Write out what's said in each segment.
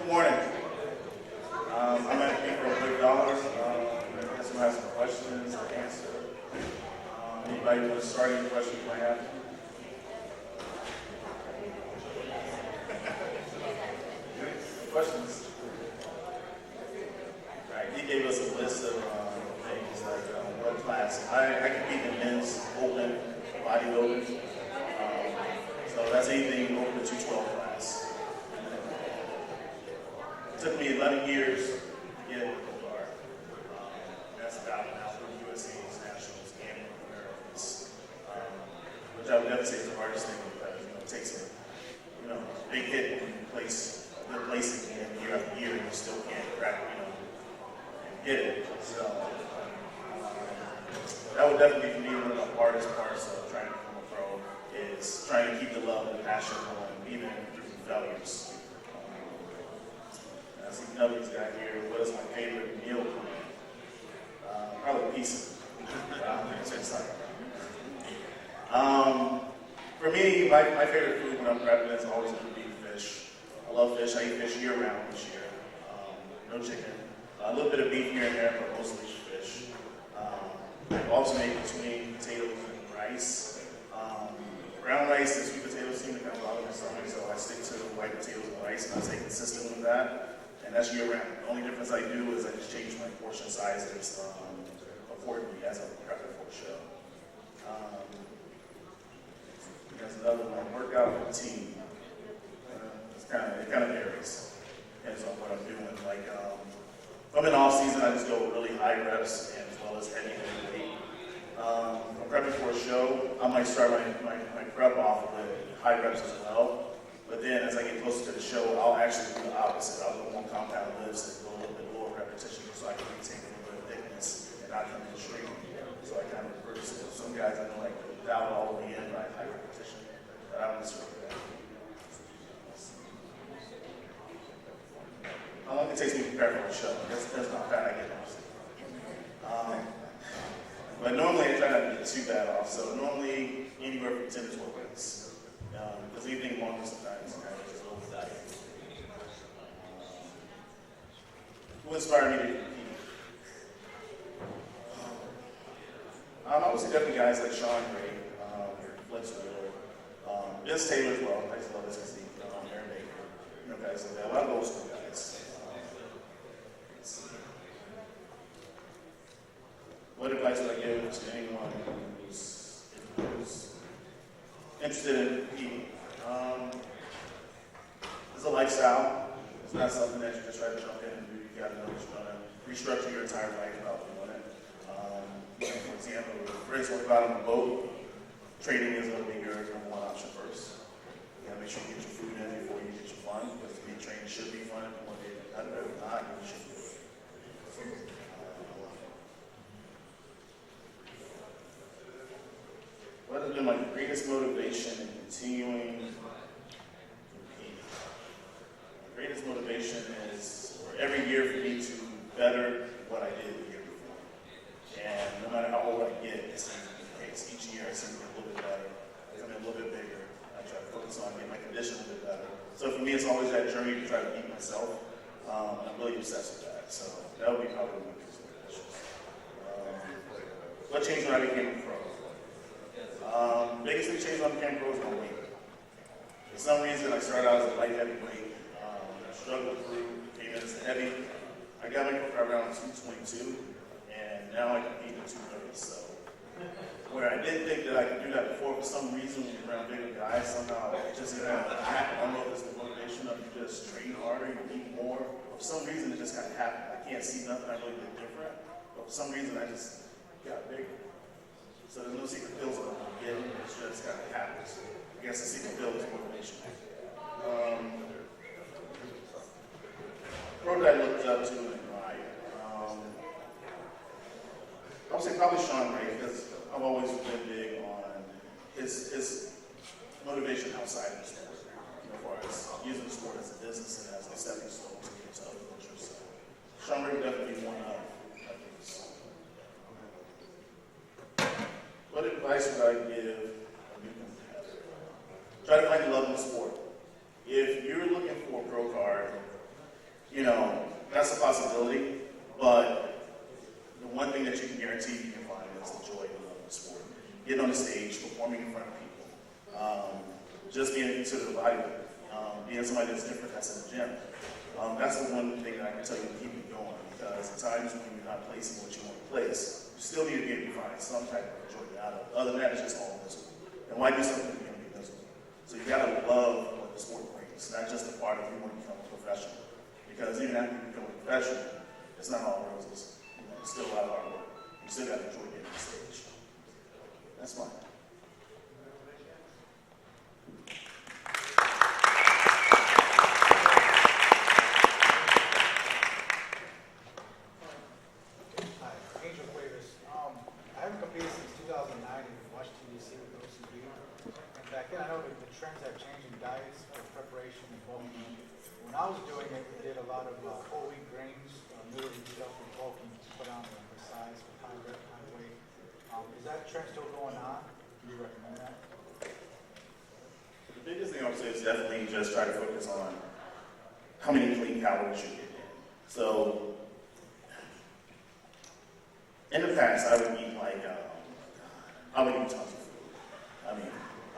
Good morning. I'm at Keene for $100. If someone has some questions to answer. Anybody want to start any questions you might have? Questions? All right, he gave us a list of things like what class. I compete in men's open bodybuilding. So that's anything over the 212 class. It took me 11 years to get a bar. That's about now for USA's nationals and Americans. Which I would never say is the hardest thing because it takes a big hit when you place the place again year after year and you still can't crack get it. So that would definitely for me one of the hardest parts of trying to become a pro is trying to keep the love and passion going even through failures. I see Nubbins got here. What is my favorite meal plan? Probably pizza. For me, my favorite food when I'm prepping is always going to be fish. I love fish. I eat fish year round this year. No chicken. A little bit of beef here and there, but mostly fish. I alternate between potatoes and rice. Brown rice and sweet potatoes seem to kind of bother my stomach, so I stick to white potatoes and rice, and I stay consistent with that. And that's year round. The only difference I do is I just change my portion sizes accordingly as I'm prepping for a show. There's another one, workout routine. It kind of varies. Depends on what I'm doing. Like, if I'm in off season, I just go really high reps and as well as heavy weight. I'm prepping for a show. I might start my prep off with high reps as well. But then as I get closer to the show, I'll actually do the opposite. I'll go more compound lifts and go a little bit lower repetition so I can maintain a little bit of thickness and not come in straight. So I kind of reverse it. Some guys I know like dial it all the way in by high repetition, but I don't necessarily do that. How long it takes me to prepare for a show? That's not bad. I get it. But normally I try not to get too bad off. So normally anywhere from 10 to 12 minutes. Because anything longer sometimes kind of just overdiet. Who inspired me to compete? I would say definitely guys like Sean Gray, Flex Wheeler, Vince Taylor as well. I just love this physique. Aaron Baker, guys like that. A lot of those school guys. What advice would I give to anyone who's interested in competing? It's a lifestyle. It's not something that you just try to jump in and do. You got to know that you're going to restructure your entire life about doing it. For example, if friends want to go out on a boat, training is going to be your number one option first. You got to make sure you get your food in before you get your fun, because being trained should be fun. If you want to get competitive or not, you should do it. What has been my greatest motivation in continuing to compete? My greatest motivation is for every year for me to better what I did the year before. And no matter how old I get, it seems to be the case. Each year I seem to get a little bit better, become a little bit bigger. I try to focus on getting my condition a little bit better. So for me, it's always that journey to try to beat myself. I'm really obsessed with that. So that would be probably my biggest motivation. What changed when I became a pro? Biggest thing changed when I became pro was my weight. For some reason, I started out as a light heavyweight. I struggled through, came in as a heavy. I got my pro around 222, and now I compete at 230. So, where I didn't think that I could do that before, for some reason, when you're around bigger guys, somehow it just kind of happened. I don't know if it's the motivation of you just train harder, you eat more. For some reason, it just kind of happened. I can't see nothing I really did different, but for some reason, I just got bigger. So there's no secret pills that I'm getting, it just kind of happens. I guess the secret pill is motivation. Pro that I looked up to and admired. I would say probably Sean Gray, because I've always been big on his motivation outside of the sport. As far as using the sport as a business and as a stepping stone to get to other cultures. So Sean Gray would definitely be one of these. What advice would I give a new competitor? Try to find the love in the sport. If you're looking for a pro card, performing in front of people, just being considered a bodybuilder, being somebody that's different that's in the gym. That's the one thing that I can tell you to keep you going, because at times when you're not placing what you want to place, you still need to be able to find some type of enjoyment out of it. Other than that, it's just all miserable. And why do something if you're going to be miserable? So you got to love what the sport brings, not just the part of you want to become a professional. Because even after you become a professional, it's not all roses. You know, it's still a lot of hard work. You still got to enjoy getting on stage. That's mine. I was doing it, we did a lot of whole wheat grains, noodles and stuff with bulking to put on the size with high weight. Is that trend still going on? Do you recommend that? The biggest thing I would say is definitely just try to focus on how many clean calories you get in. So, in the past, I would eat like, I would eat tons of food. I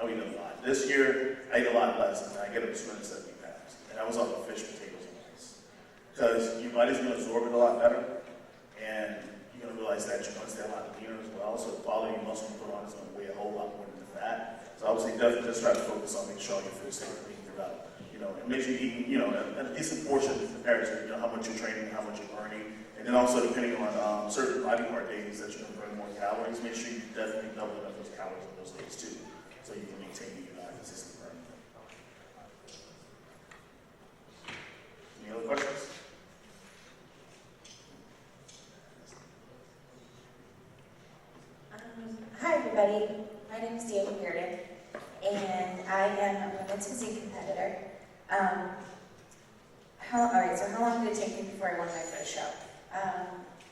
would eat a lot. This year, I eat a lot less, and I get up to 270 pounds. And I was off of fish, potatoes, and rice. Because your body's going to absorb it a lot better, and you're going to realize that you're going to stay a lot leaner as well. So the quality of muscle you put on is going to weigh a whole lot more than the fat. So I would say definitely just try to focus on making sure your food stays clean throughout. You know, and make sure you eat, a decent portion compared to, how much you're training and how much you're burning. And then also depending on certain body part days that you're going to burn more calories, make sure you definitely double up those calories on those days too, so you can maintain your consistent burn. Any other questions? Hi everybody, my name is Dani Reardon, and I am a women's physique competitor. How long did it take me before I won my first show?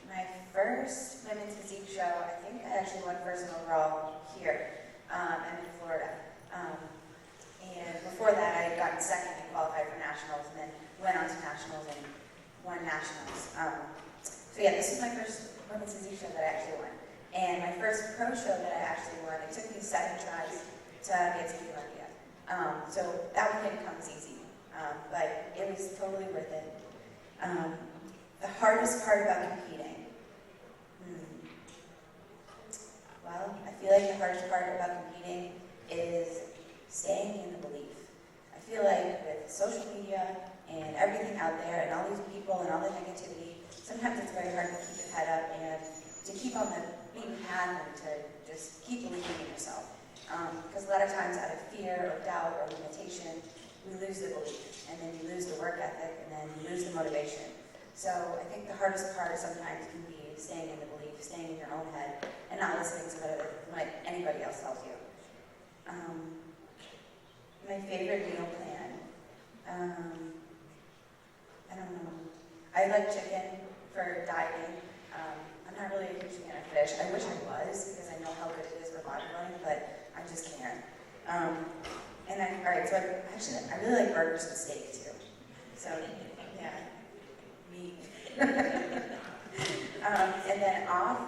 My first women's physique show, I think I actually won first overall here. I'm in Florida. And before that, I had gotten second and qualified for nationals, and then went on to nationals and won nationals. So yeah, this was my first women's physique show that I actually won. And my first pro show that I actually won, it took me 7 tries to get to Colombia. So that one didn't come as easy, but it was totally worth it. The hardest part about competing. Well, I feel like the hardest part about competing is staying in the belief. I feel like with social media and everything out there and all these people and all the negativity, sometimes it's very hard to keep your head up and to keep on the beaten path and to just keep believing in yourself. Because a lot of times out of fear or doubt or limitation, we lose the belief, and then you lose the work ethic, and then you lose the motivation. So I think the hardest part sometimes can be staying in the belief, staying in your own head, and not listening to what anybody else tells you. My favorite meal plan, I don't know. I like chicken for dieting. I'm not really a huge fan of fish. I wish I was, because I know how good it is for bodybuilding, but I just can't. And then, all right, so I really like burgers and steak too. So, yeah, meat. And then off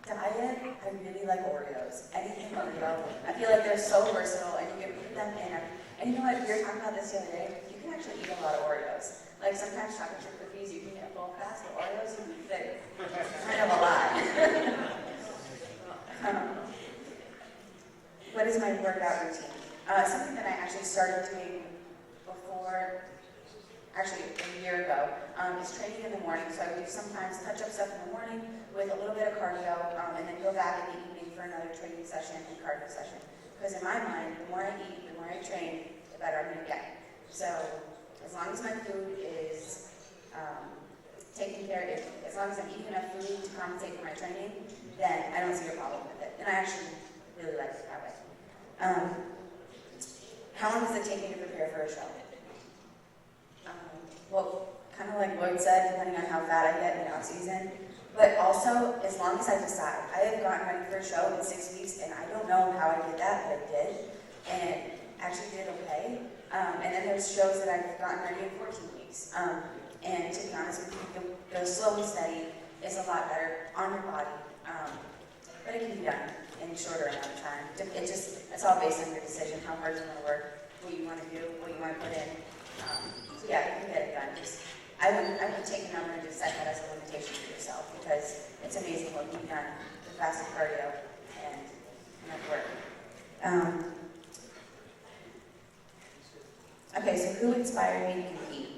diet, I really like Oreos. Anything Oreo. I feel like they're so versatile, and you can put them in. And you know what? We were talking about this the other day. You can actually eat a lot of Oreos. Like sometimes chocolate chip cookies, you can get full fast, but Oreos, you can fit kind of a lot. What is my workout routine? Something that I actually started doing before, actually a year ago, is training in the morning. So I would do sometimes touch-up stuff in the morning with a little bit of cardio, and then go back in the evening for another training session and cardio session. Because in my mind, the more I eat, the more I train, the better I'm going to get. So as long as my food is taken care of, as long as I'm eating enough food to compensate for my training, then I don't see a problem with it. And I actually really like it that way. How long does it take me to prepare for a show? Well, kind of like Lloyd said, depending on how fat I get in the off-season, but also as long as I decide. I have gotten ready for a show in 6 weeks, and I don't know how I did that, but I did, and actually did okay. And then there's shows that I've gotten ready in 14 weeks. And to be honest with you, go slow and steady is a lot better on your body, but it can be done. in a shorter amount of time. It's all based on your decision, how hard you want to work, what you want to do, what you want to put in. So yeah, you can get it done. I wouldn't take a number and just set that as a limitation for yourself, because it's amazing what you've done with fasted cardio and enough work. Okay, so who inspired me to compete?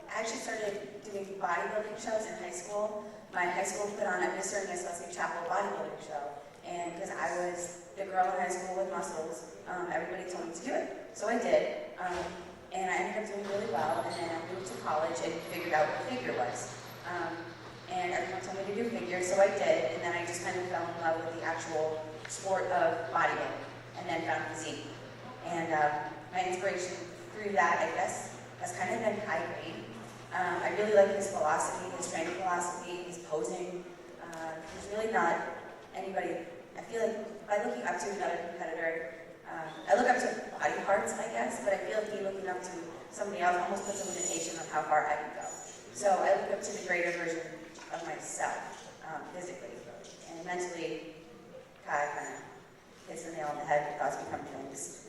I actually started doing bodybuilding shows in high school. My high school put on a Mr. and Miss Leslie Chapel bodybuilding show, and because I was the girl in high school with muscles, everybody told me to do it. So I did, and I ended up doing really well, and then I moved to college and figured out what figure was. And everyone told me to do figure, so I did, and then I just kind of fell in love with the actual sport of bodybuilding, and then found physique. And my inspiration through that, I guess, has kind of been Kyrie. I really like his philosophy, his training philosophy, his posing. There's really not anybody, I feel like by looking up to another competitor, I look up to body parts, I guess, but I feel like me looking up to somebody else almost puts a limitation on how far I can go. So I look up to the greater version of myself, physically. And mentally, Kai kind of hits the nail on the head, and thoughts become things.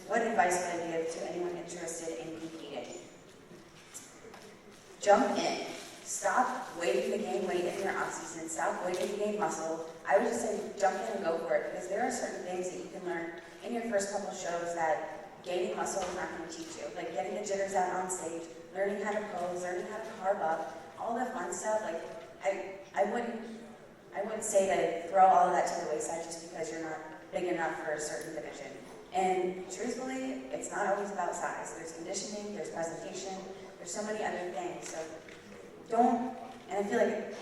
What advice would I give to anyone interested in competing? Jump in. Stop waiting to gain weight in your off-season. Stop waiting to gain muscle. I would just say jump in and go for it, because there are certain things that you can learn in your first couple shows that gaining muscle is not going to teach you. Like getting the jitters out on stage, learning how to pose, learning how to carb up, all the fun stuff. Like I wouldn't say to throw all of that to the wayside just because you're not big enough for a certain division. And truthfully, it's not always about size. There's conditioning, there's presentation, there's so many other things. So don't, and I feel like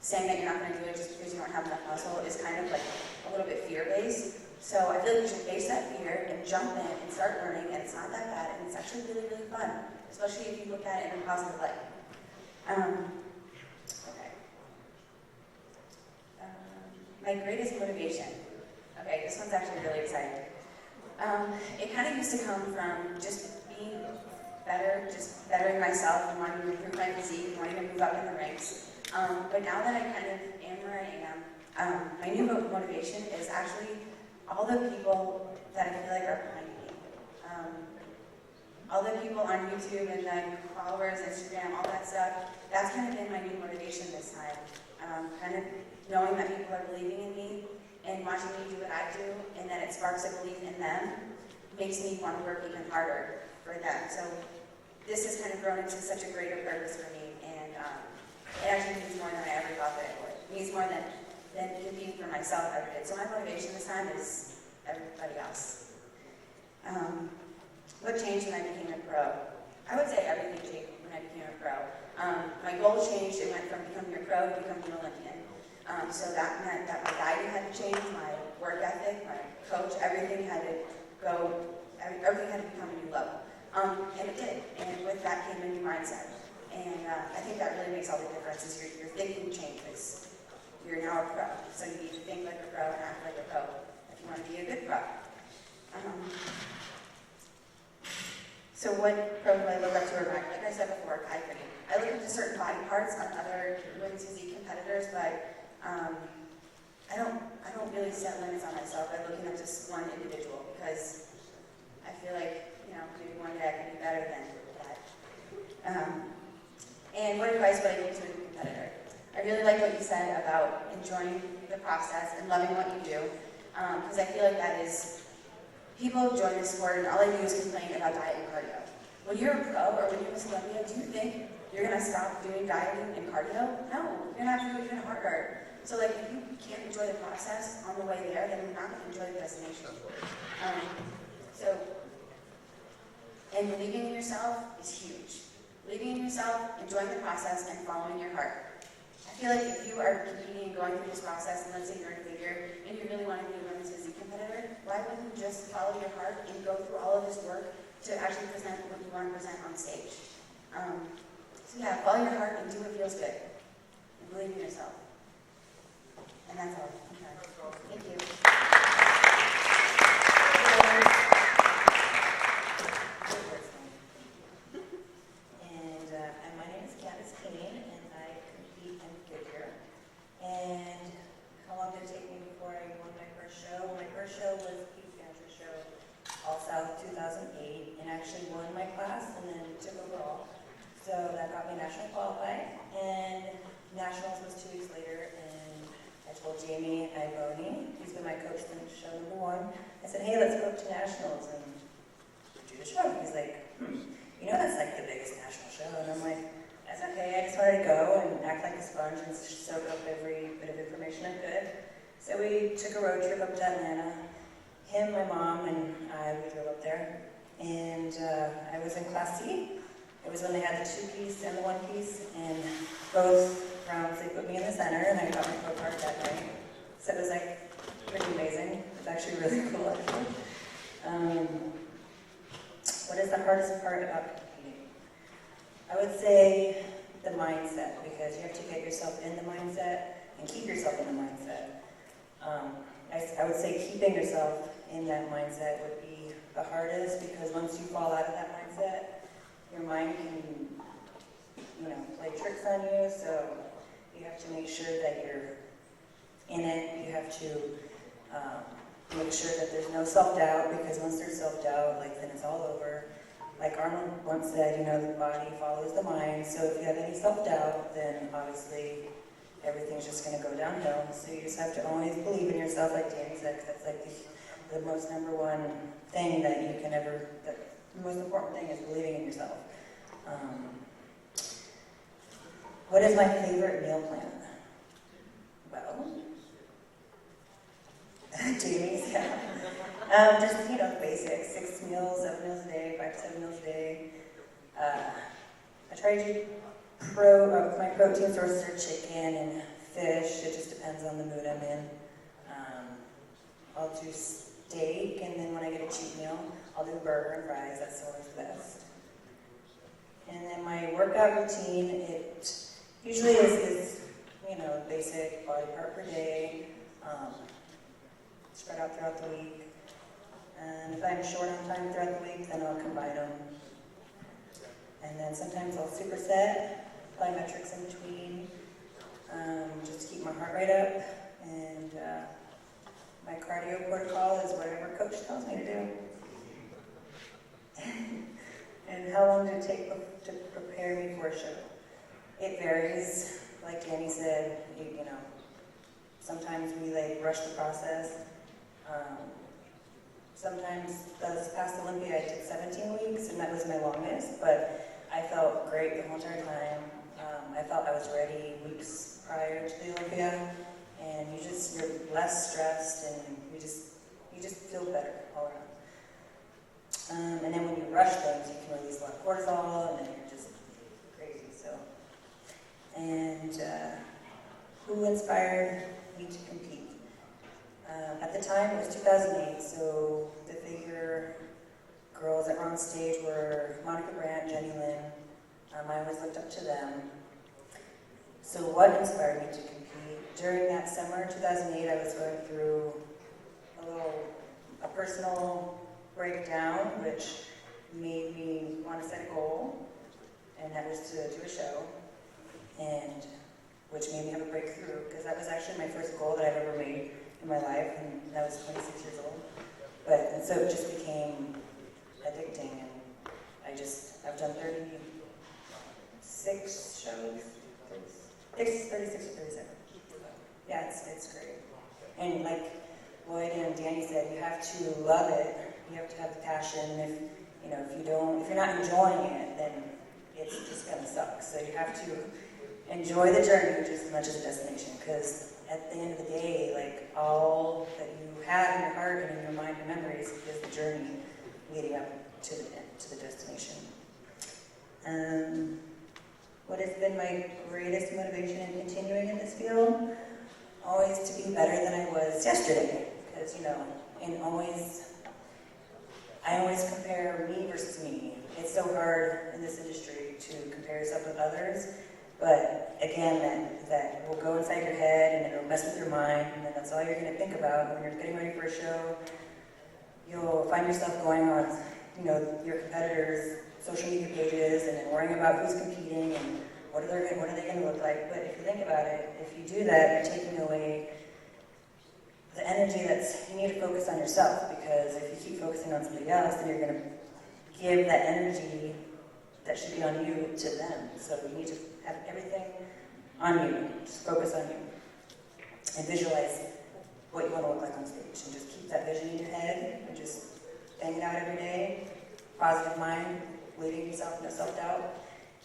saying that you're not going to do it just because you don't have enough muscle is kind of like a little bit fear-based. So I feel like you should face that fear and jump in and start learning, and it's not that bad, and it's actually really, really fun, especially if you look at it in a positive light. Okay. My greatest motivation. Okay, this one's actually really exciting. It kind of used to come from just being better, just bettering myself and wanting to improve my physique, wanting to move up in the ranks. But now that I kind of am where I am, my new motivation is actually all the people that I feel like are behind me. All the people on YouTube and then followers, Instagram, all that stuff, that's kind of been my new motivation this time. Kind of knowing that people are believing in me and watching me do what I do, and that it sparks a belief in them, makes me want to work even harder for them. So this has kind of grown into such a greater purpose for me, and it actually means more than I ever thought that it would. It means more than competing for myself ever did. So my motivation this time is everybody else. What changed when I became a pro? I would say everything changed when I became a pro. My goal changed. It went from becoming a pro to becoming an Olympian. So that meant that my dieting had to change, my work ethic, my coach, everything had to go, everything had to become a new level. And it did. And with that came a new mindset. And I think that really makes all the difference is your thinking changes. You're now a pro. So you need to think like a pro and act like a pro if you want to be a good pro. So what pro do I look up to or like I said before, Kyrie. I look up to certain body parts on other women's physique competitors, but I don't really set limits on myself by looking at just one individual, because I feel like, maybe one day I can be better than that. And what advice would I give to a new competitor? I really like what you said about enjoying the process and loving what you do, because I feel like that is, people join the sport and all they do is complain about diet and cardio. When you're a pro or when you're Miss Olympia, do you think you're going to stop doing dieting and cardio? No, you're going to have to do it even harder. So if you can't enjoy the process on the way there, then you're not going to enjoy the destination. And believing in yourself is huge. Believing in yourself, enjoying the process, and following your heart. I feel like if you are competing and going through this process, and let's say you're in a figure, and you really want to be a women's physique competitor, why wouldn't you just follow your heart and go through all of this work to actually present what you want to present on stage? Follow your heart and do what feels good. And believe in yourself. And that's all. Okay. Thank you. And my name is Candice, Keene, and I compete 2008 and actually won my class and then took overall. So that got me national qualified, and nationals was 2 weeks later, and I told Jamie Iboni, he's been my coach since show number 1, I said, hey, let's go up to nationals and do the show. He's like, you know that's like the biggest national show, and I'm like, that's okay, I just wanted to go and act like a sponge and soak up every bit of information I could. So we took a road trip up to Atlanta. Him, my mom, and I, we drove up there, and I was in Class C. It was when they had the 2-piece and the 1-piece, and both rounds they put me in the center, and I got my pro card that night. So it was like pretty amazing. It was actually really cool. What is the hardest part about competing? I would say the mindset, because you have to get yourself in the mindset and keep yourself in the mindset. I would say keeping yourself in that mindset would be the hardest, because once you fall out of that mindset, your mind can, play tricks on you, so you have to make sure that you're in it. You have to make sure that there's no self-doubt, because once there's self-doubt, then it's all over. Like Arnold once said, the body follows the mind, so if you have any self-doubt, then obviously everything's just going to go downhill. So you just have to always believe in yourself, like Dani said, 'cause that's like the most number one thing that you can ever, the most important thing is believing in yourself. What is my favorite meal plan? Well, Jamie's, yeah. Just, the basics, 6 meals, 7 meals a day, 5 to 7 meals a day. I try to do my protein sources are chicken and fish. It just depends on the mood I'm in. I'll do steak, and then when I get a cheat meal, I'll do burger and fries. That's always the best. And then my workout routine, it usually is basic body part per day, spread out throughout the week. And if I'm short on time throughout the week, then I'll combine them. And then sometimes I'll superset, plyometrics in between, just to keep my heart rate up. And my cardio protocol is whatever coach tells me to do. And how long did it take to prepare me for a show? It varies. Like Dani said, sometimes we rush the process. Sometimes this past Olympia I did 17 weeks, and that was my longest, but I felt great the whole entire time. I felt I was ready weeks prior to the Olympia, and you're less stressed, and you just feel better all around. And then when you rush things, you can release a lot of cortisol, and then you're just crazy. So, and who inspired me to compete? At the time, it was 2008, so the figure girls that were on stage were Monica Brandt, Jenny Lynn. I always looked up to them. So what inspired me to compete? During that summer, 2008, I was going through a personal breakdown, which made me want to set a goal, and that was to do a show, and which made me have a breakthrough, because that was actually my first goal that I've ever made in my life, and I was 26 years old. And so it just became addicting, and I've done 36 shows, 36 or 37. Yeah, it's great. And like Lloyd and Dani said, you have to love it. You have to have the passion. If you're not enjoying it, then it's just gonna suck. So you have to enjoy the journey just as much as the destination, because at the end of the day, all that you have in your heart and in your mind and memories is the journey leading up to the destination. What has been my greatest motivation in continuing in this field? Always to be better than I was yesterday, because I always compare me versus me. It's so hard in this industry to compare yourself with others, but again, that will go inside your head and it'll mess with your mind, and then that's all you're going to think about when you're getting ready for a show. You'll find yourself going on, your competitors' social media pages, and then worrying about who's competing and what are they going to look like. But if you think about it, if you do that, you're taking away the energy you need to focus on yourself, because if you keep focusing on somebody else, then you're going to give that energy that should be on you to them. So you need to have everything on you, just focus on you, and visualize what you want to look like on stage, and just keep that vision in your head, and just bang it out every day, positive mind, believing yourself, no self-doubt,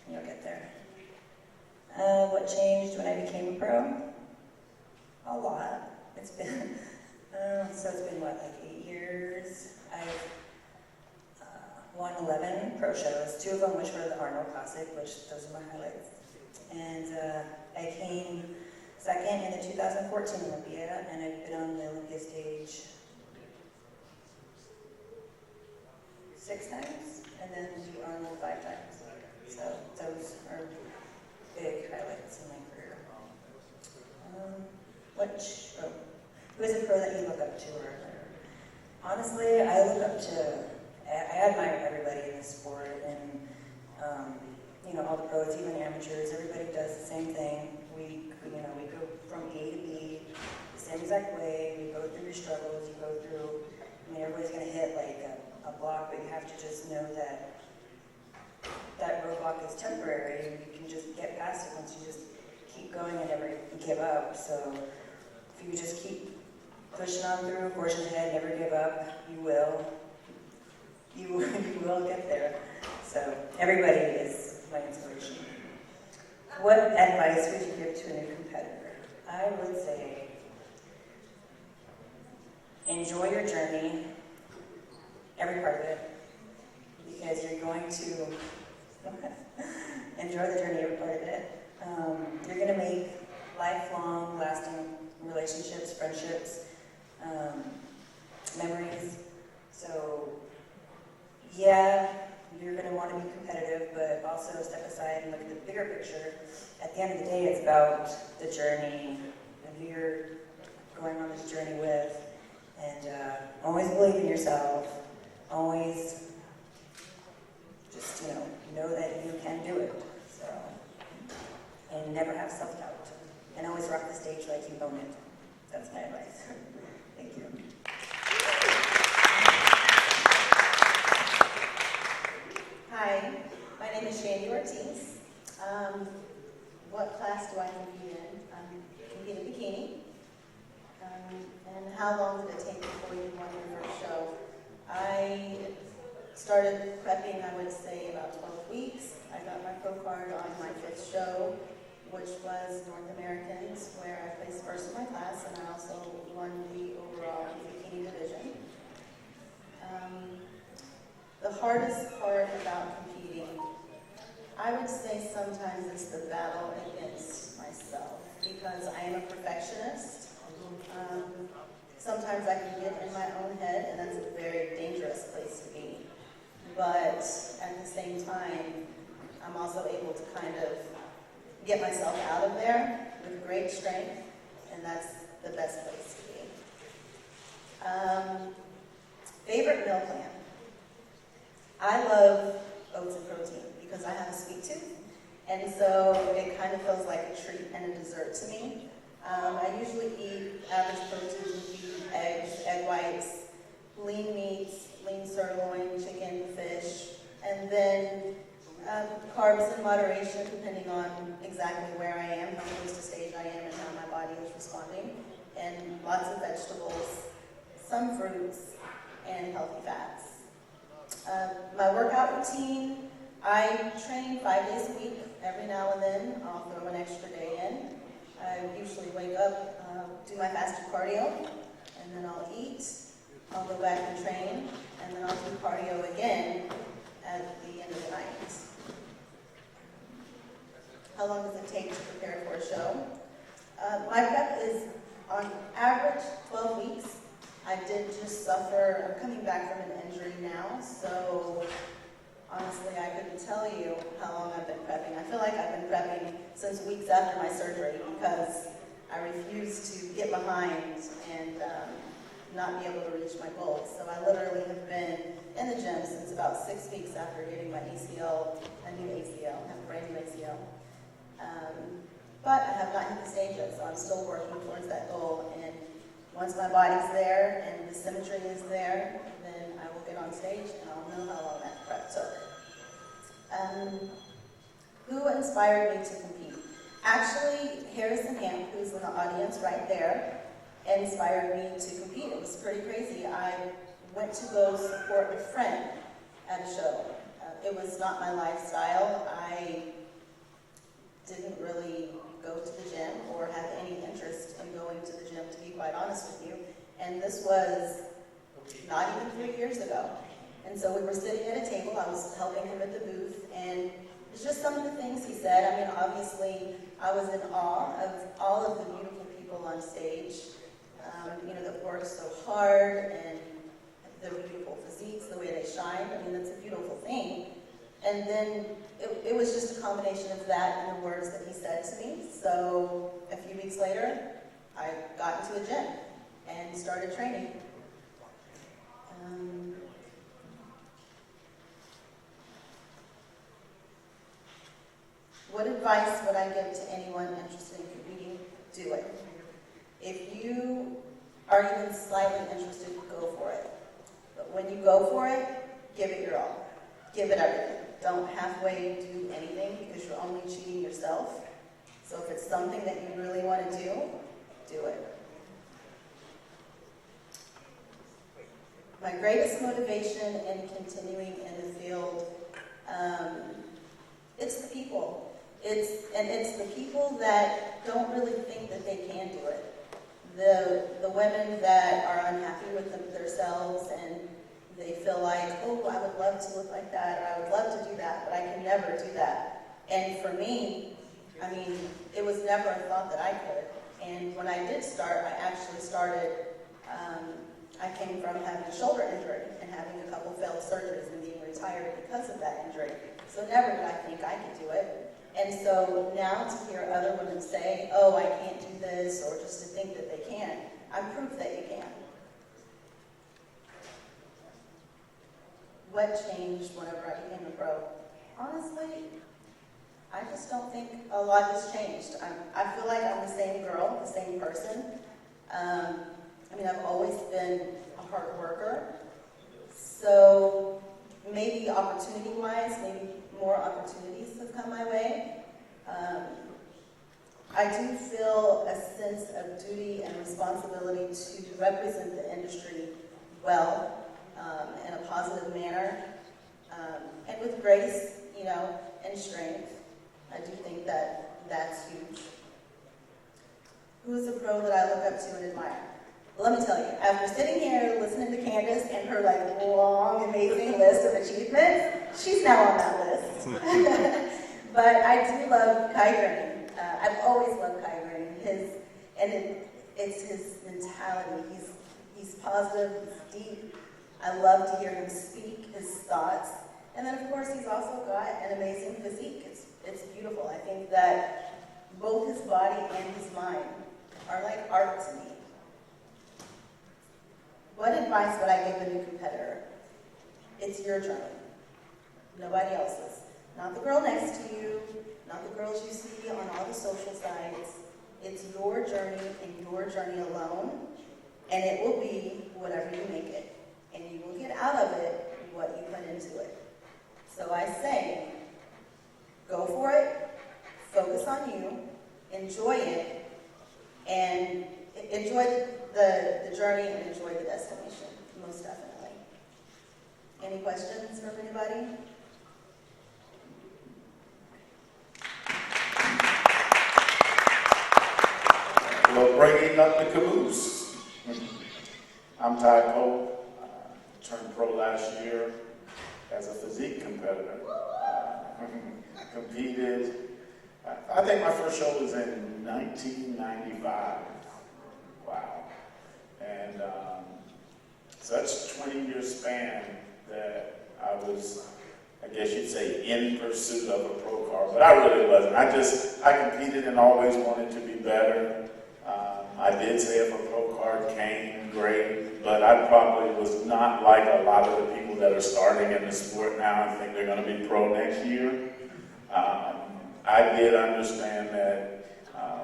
and you'll get there. What changed when I became a pro? A lot. It's been, it's been what, like 8 years? I've won 11 pro shows, 2 of them which were the Arnold Classic, which those are my highlights. And I came second in the 2014 Olympia, and I've been on the Olympia stage 6 times, and then the Arnold 5 times. So those are big highlights in my career. Who is a pro that you look up to? Honestly, I look up to, I admire everybody in this sport, and all the pros, even amateurs, everybody does the same thing. We go from A to B the same exact way. We go through your struggles, you go through, everybody's going to hit like a block, but you have to just know that that roadblock is temporary, and you can just get past it once you just keep going and never give up. So if you just keep pushing on through, forging ahead, never give up, you will get there. So everybody is my inspiration. What advice would you give to a new competitor? I would say, enjoy your journey, every part of it, because you're going to enjoy the journey, every part of it. You're going to make lifelong, lasting relationships, friendships, memories. So, yeah, you're going to want to be competitive, but also step aside and look at the bigger picture. At the end of the day, it's about the journey and who you're going on this journey with. And always believe in yourself. Always just, know that you can do it. So, and never have self-doubt. And always rock the stage like you own it. That's my advice. Thank you. Hi, my name is Shandy Ortiz. What class do I compete in? I compete in Bikini. And how long did it take before you won your first show? I started prepping, I would say, about 12 weeks. I got my pro card on my 5th show, which was North Americans, where I placed first in my class, and I also won the overall Bikini division. The hardest part about competing, I would say sometimes it's the battle against myself, because I am a perfectionist. Sometimes I can get in my own head, and that's a very dangerous place to be. But at the same time, I'm also able to kind of get myself out of there with great strength, and that's the best place to be. Favorite meal plan? I love oats and protein because I have a sweet tooth, and so it kind of feels like a treat and a dessert to me. I usually eat average protein would be eggs, egg whites, lean meats, lean sirloin, chicken, fish, and then carbs in moderation depending on exactly where I am, how close to stage I am, and how my body is responding, and lots of vegetables, some fruits, and healthy fats. My workout routine, I train 5 days a week. Every now and then I'll throw an extra day in. I usually wake up, do my fasted cardio, and then I'll eat. I'll go back and train, and then I'll do cardio again at the end of the night. How long does it take to prepare for a show? My prep is on average 12 weeks. I did just suffer, I'm coming back from an injury now, so honestly I couldn't tell you how long I've been prepping. I feel like I've been prepping since weeks after my surgery because I refuse to get behind and not be able to reach my goals. So I literally have been in the gym since about 6 weeks after getting my ACL, a new ACL, I have a brand new ACL. But I have not hit the stage yet, so I'm still working towards that goal. And Once my body's there and the symmetry is there, then I will get on stage and I'll know how long that prep took. Who inspired me to compete? Actually, Harrison Hamp, who's in the audience right there, inspired me to compete. It was pretty crazy. I went to go support a friend at a show. It was not my lifestyle. I didn't really go to the gym or have any interest in going to the gym, to be quite honest with you. And this was not even 3 years ago. And so we were sitting at a table. I was helping him at the booth, and it's just some of the things he said. I mean, obviously, I was in awe of all of the beautiful people on stage, that work so hard, and the beautiful physiques, the way they shine. I mean, that's a beautiful thing. And then it was just a combination of that and the words that he said to me. So a few weeks later, I got into a gym and started training. What advice would I give to anyone interested in competing? Do it. If you are even slightly interested, go for it. But when you go for it, give it your all. Give it everything. Don't halfway do anything, because you're only cheating yourself. So if it's something that you really want to do it. My greatest motivation in continuing in the field, it's the people. It's the people that don't really think that they can do it. The women that are unhappy with themselves, and they feel like, oh, I would love to look like that, or I would love to do that, but I can never do that. And for me, I mean, it was never a thought that I could. And when I did start, I actually started, I came from having a shoulder injury and having a couple failed surgeries and being retired because of that injury. So never did I think I could do it. And so now to hear other women say, oh, I can't do this, or just to think that they can, I'm proof that you can. What changed whenever I became a pro? Honestly, I just don't think a lot has changed. I feel like I'm the same girl, the same person. I mean, I've always been a hard worker. So maybe opportunity-wise, maybe more opportunities have come my way. I do feel a sense of duty and responsibility to represent the industry well, in a positive manner, and with grace, and strength. I do think that that's huge. Who's a pro that I look up to and admire? Well, let me tell you, after sitting here listening to Candice and her long, amazing list of achievements, she's now on that list. But I do love Kai Green. I've always loved Kai Green. It's his mentality. He's positive, he's deep. I love to hear him speak his thoughts. And then, of course, he's also got an amazing physique. It's beautiful. I think that both his body and his mind are like art to me. What advice would I give a new competitor? It's your journey, nobody else's. Not the girl next to you, not the girls you see on all the social sites. It's your journey and your journey alone, and it will be whatever you make it. And you will get out of it what you put into it. So I say, go for it, focus on you, enjoy it, and enjoy the journey and enjoy the destination, most definitely. Any questions from anybody? Well, bringing up the caboose. I'm Ty Pope. Turned pro last year as a physique competitor. Competed. I think my first show was in 1995. Wow. And such a 20-year span that I was, I guess you'd say, in pursuit of a pro card. But I really wasn't. I competed and always wanted to be better. I did say if a pro card came, great, but I probably was not like a lot of the people that are starting in the sport now and think they're going to be pro next year. I did understand that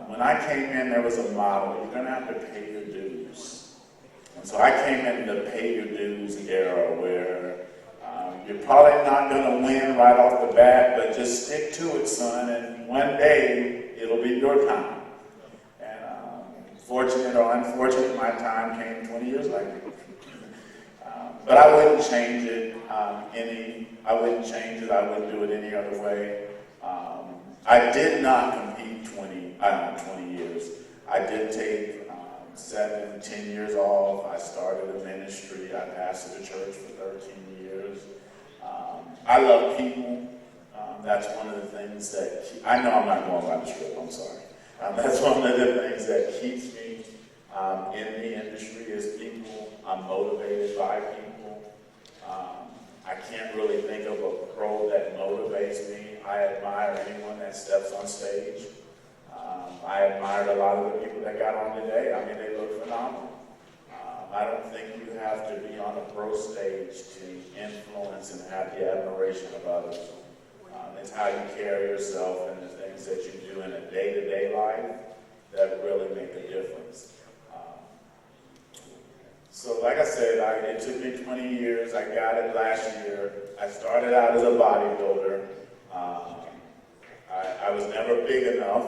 When I came in, there was a model, you're going to have to pay your dues. And so I came in the pay your dues era where you're probably not going to win right off the bat, but just stick to it, son, and one day it'll be your time. And fortunate or unfortunate, my time came 20 years later. But I wouldn't change it I wouldn't change it. I wouldn't do it any other way. I did not compete 20 years. I did take 7, 10 years off. I started a ministry. I pastored a church for 13 years. I love people. That's one of the things that, I know I'm not going by the script, I'm sorry. That's one of the things that keeps me in the industry is people. I'm motivated by people. I can't really think of a pro that motivates me. I admire anyone that steps on stage. I admired a lot of the people that got on today. I mean, they look phenomenal. I don't think you have to be on a pro stage to influence and have the admiration of others. It's how you carry yourself and the things that you do in a day-to-day life that really make a difference. So like I said, it took me 20 years. I got it last year. I started out as a bodybuilder. I was never big enough.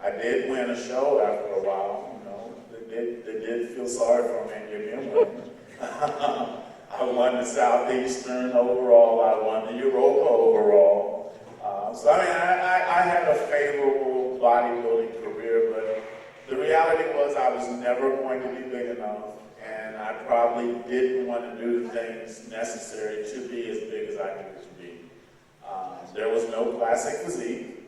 I did win a show after a while. You know, they did feel sorry for me and give me a win. I won the Southeastern overall. I won the Europa overall. So I mean, I had a favorable bodybuilding career, but the reality was I was never going to be big enough. And I probably didn't want to do the things necessary to be as big as I needed to be. There was no classic physique,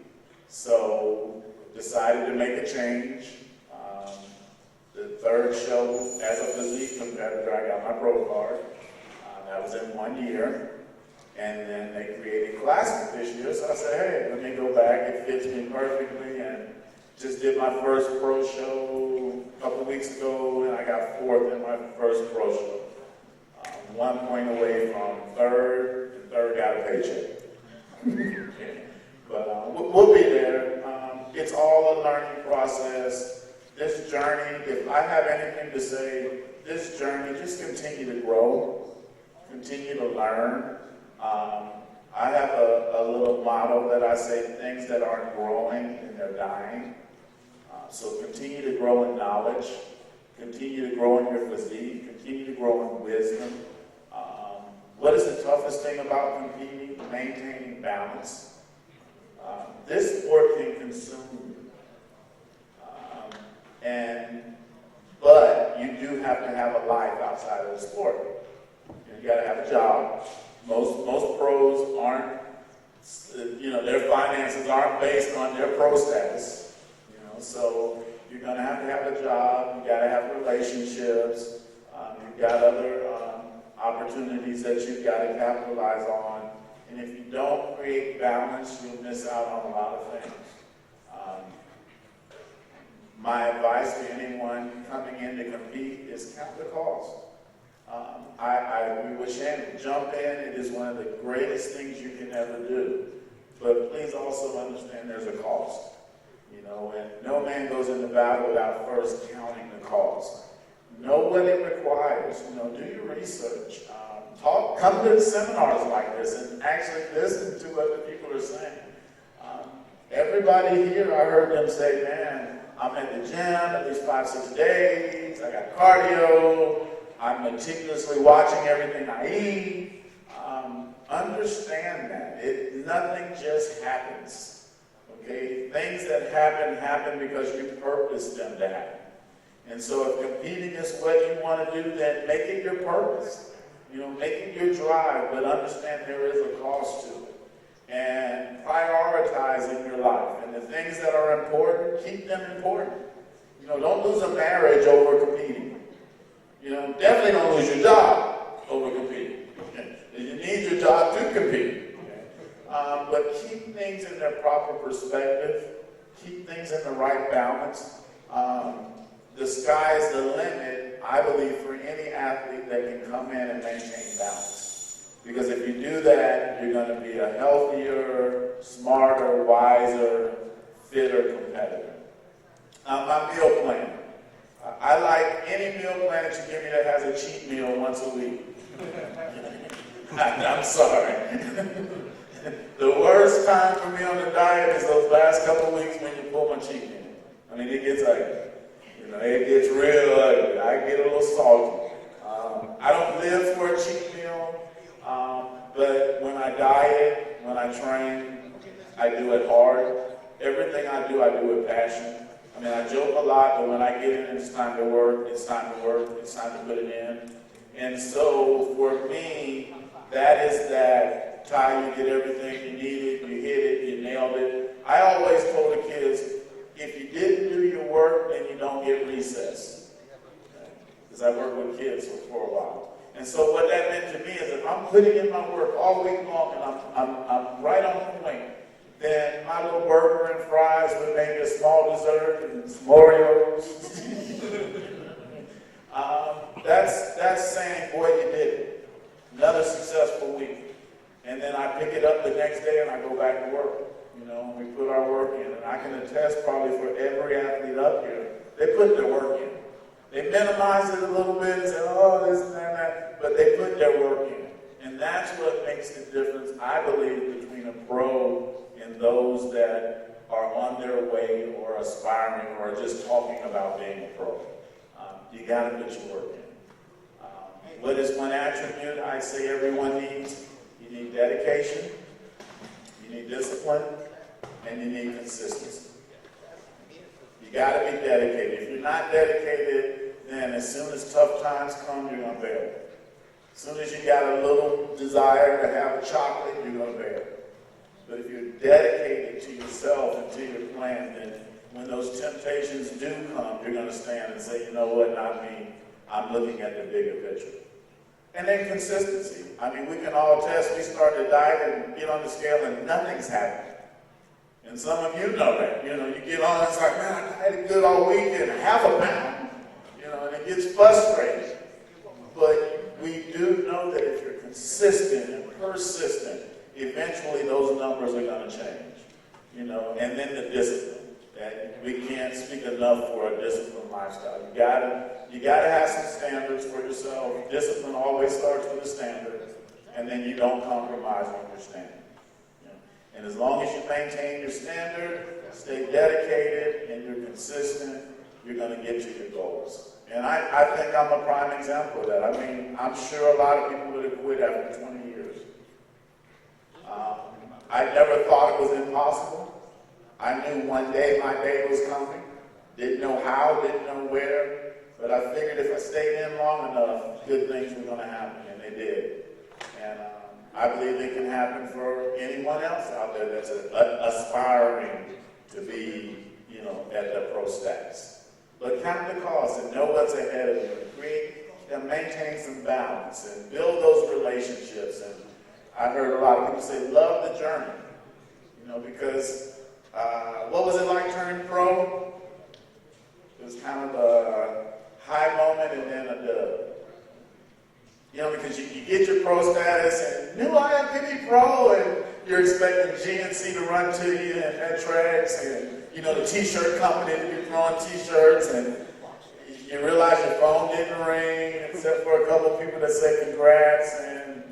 so decided to make a change. The third show as a physique competitor, I got my pro card. That was in 1 year. And then they created classic this year, so I said, hey, let me go back. It fits me perfectly, and just did my first pro show a couple weeks ago, and I got 4th in my first pro show. 1 point away from 3rd, and 3rd got a paycheck. But we'll be there. It's all a learning process. This journey, if I have anything to say, this journey, just continue to grow, continue to learn. I have a little motto that I say, things that aren't growing and they're dying. So continue to grow in knowledge, continue to grow in your physique, continue to grow in wisdom. What is the toughest thing about competing? Maintaining balance. This sport can consume you. But you do have to have a life outside of the sport. You got to have a job. Most pros aren't, their finances aren't based on their pro status. So you're going to have a job. You got to have relationships. You've got other opportunities that you've got to capitalize on. And if you don't create balance, you'll miss out on a lot of things. My advice to anyone coming in to compete is count the cost. I agree with Shandy. Jump in. It is one of the greatest things you can ever do. But please also understand there's a cost. And no man goes into battle without first counting the cost. Know what it requires. Do your research. Come to seminars like this and actually listen to what the people are saying. Everybody here, I heard them say, man, I'm at the gym at least 5-6 days. I got cardio. I'm meticulously watching everything I eat. Understand that. Nothing just happens. Okay? Things that happen because you purposed them to happen. And so if competing is what you want to do, then make it your purpose. Make it your drive, but understand there is a cost to it. And prioritize in your life. And the things that are important, keep them important. Don't lose a marriage over competing. Definitely don't lose your job over competing. You need your job to compete. But keep things in their proper perspective. Keep things in the right balance. The sky's the limit, I believe, for any athlete that can come in and maintain balance. Because if you do that, you're going to be a healthier, smarter, wiser, fitter competitor. My meal plan. I like any meal plan that you give me that has a cheat meal once a week. I'm sorry. The worst time for me on the diet is those last couple of weeks when you pull my cheat meal. I mean, it gets ugly. It gets real ugly. I get a little salty. I don't live for a cheat meal, but when I diet, when I train, I do it hard. Everything I do with passion. I mean, I joke a lot, but when I get in, it's time to work, it's time to work, it's time to put it in. And so, for me, that is that time you get everything you needed, you hit it, you nailed it. I always told the kids, if you didn't do your work, then you don't get recess. Because I worked with kids for a while. And so what that meant to me is if I'm putting in my work all week long and I'm right on point, then my little burger and fries with maybe a small dessert and some Oreos. That's saying, boy, you did it. Another successful week. And then I pick it up the next day and I go back to work. We put our work in. And I can attest probably for every athlete up here, they put their work in. They minimize it a little bit and say, oh, this and that, but they put their work in. And that's what makes the difference, I believe, between a pro and those that are on their way or aspiring or just talking about being a pro. You got to put your work in. What is one attribute I say everyone needs? You need dedication, you need discipline, and you need consistency. You got to be dedicated. If you're not dedicated, then as soon as tough times come, you're going to bail. As soon as you got a little desire to have a chocolate, you're going to bail. But if you're dedicated to yourself and to your plan, then when those temptations do come, you're going to stand and say, you know what, not me. I'm looking at the bigger picture. And then consistency. I mean, we can all test. We start to diet and get on the scale and nothing's happening. And some of you know that. You get on, it's like, man, I dieted good all week and half a pound. And it gets frustrating. But we do know that if you're consistent and persistent, eventually those numbers are going to change. And then the discipline. That we can't speak enough for a disciplined lifestyle. You gotta have some standards for yourself. Discipline always starts with a standard, and then you don't compromise on your standard. And as long as you maintain your standard, stay dedicated, and you're consistent, you're going to get to your goals. And I think I'm a prime example of that. I mean, I'm sure a lot of people would have quit after 20 years. I never thought it was impossible. I knew one day my day was coming. Didn't know how, didn't know where, but I figured if I stayed in long enough, good things were going to happen, and they did. And I believe it can happen for anyone else out there that's aspiring to be, at the pro stats. But count the cost and know what's ahead of you. And maintain some balance and build those relationships. And I heard a lot of people say, love the journey. Because what was it like turning pro? It was kind of a high moment and then a dub. Because you get your pro status and new IFBB pro, and you're expecting GNC to run to you and Metrix and, the t-shirt company to be throwing t-shirts, and you realize your phone didn't ring except for a couple of people that say congrats, and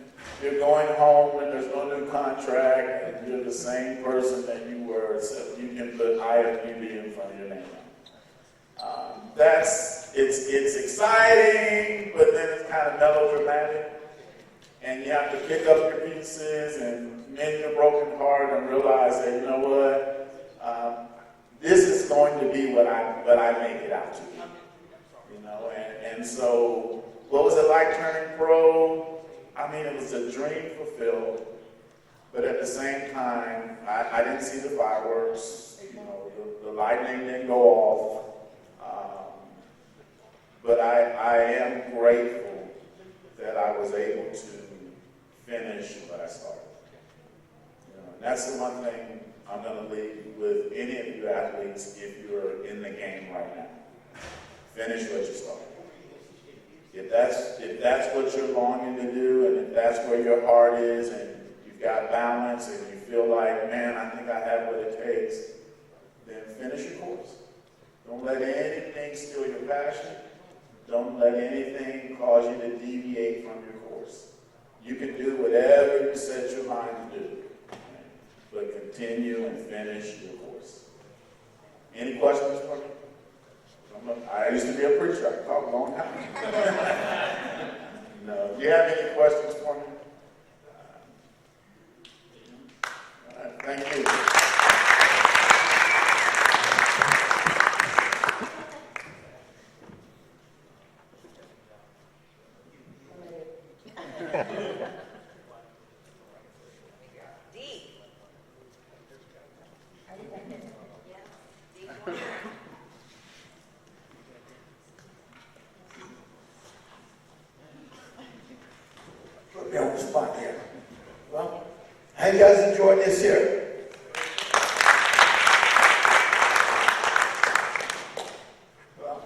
you're going home and there's no new contract, and you're the same person that you were, except you can put IFBB in front of your name. It's exciting, but then it's kind of melodramatic, and you have to pick up your pieces and mend your broken heart and realize that, you know what, this is going to be what I make it out to be. And so what was it like turning pro? I mean, it was a dream fulfilled, but at the same time, I didn't see the fireworks. The lightning didn't go off. But I am grateful that I was able to finish what I started. And that's the one thing I'm going to leave with any of you athletes if you're in the game right now. Finish what you started. If that's what you're longing to do, and if that's where your heart is, and you've got balance, and you feel like, man, I think I have what it takes, then finish your course. Don't let anything steal your passion. Don't let anything cause you to deviate from your course. You can do whatever you set your mind to do, but continue and finish your course. Any questions for me? I used to be a preacher. I can talk a long time. No. Do you have any questions for me? All right, thank you. Put me on the spot here. Well, how you guys enjoyed this here? Well,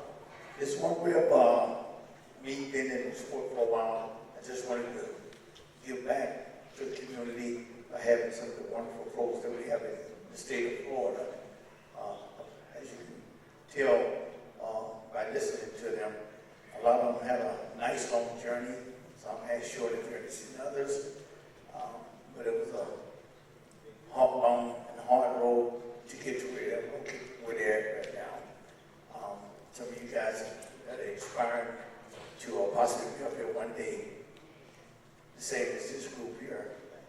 this one way up, me being in the sport for a while, I just wanted to give back to the community by having some of the wonderful folks that we have in the state of Florida. As you can tell by listening to them, a lot of them have a nice long journey. Some had shorter journeys than others, but it was a long and hard road to get to where they're at right now. Some of you guys that are inspiring to possibly be up here one day, the same as this group here,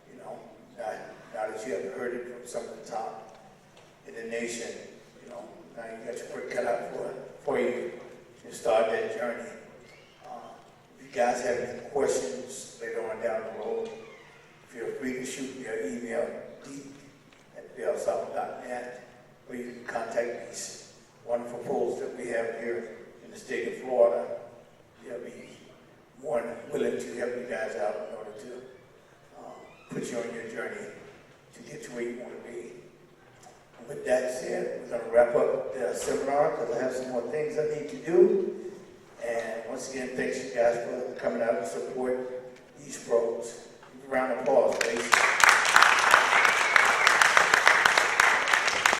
you know, now that you have heard it from some of the top in the nation, you know, now you got your work cut out for you to start that journey. If you guys have any questions later on down the road, feel free to shoot me an email, d@bellsouth.net, or you can contact these wonderful folks that we have here in the state of Florida. They'll be more than willing to help you guys out in order to put you on your journey to get to where you want to be. And with that said, we're going to wrap up the seminar because I have some more things I need to do. And once again, thanks you guys for coming out and support these pros. Give a round of applause, please.